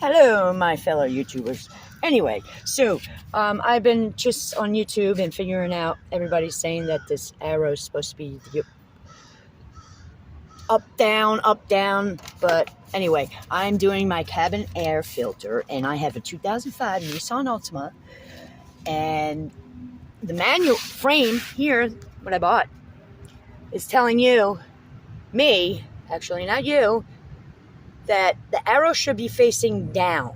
Hello, my fellow YouTubers. Anyway, so I've been just on YouTube and figuring out, everybody's saying that this arrow is supposed to be up, down. But anyway, I'm doing my cabin air filter, and I have a 2005 Nissan Altima. And the manual frame here, what I bought, is telling me, actually not you, that the arrow should be facing down.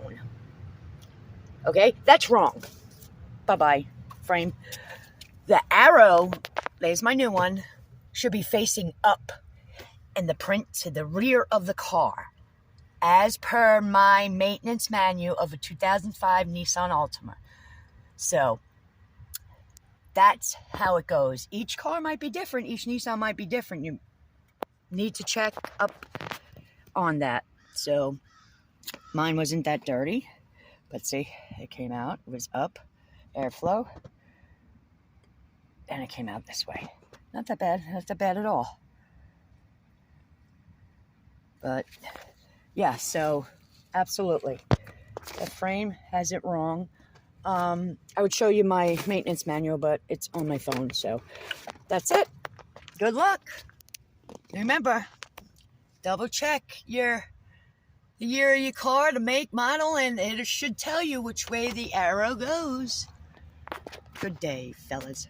Okay, that's wrong. Bye-bye, frame. The arrow, there's my new one, should be facing up and the print to the rear of the car, as per my maintenance manual of a 2005 Nissan Altima. So, that's how it goes. Each car might be different. Each Nissan might be different. You need to check up on that. So, mine wasn't that dirty. But see, it came out, it was up, airflow, and it came out this way. Not that bad, not that bad at all. But, yeah, so, absolutely. The frame has it wrong. I would show you my maintenance manual, but it's on my phone, so that's it. Good luck. Remember, double check the year of your car, the make, model, and it should tell you which way the arrow goes. Good day, fellas.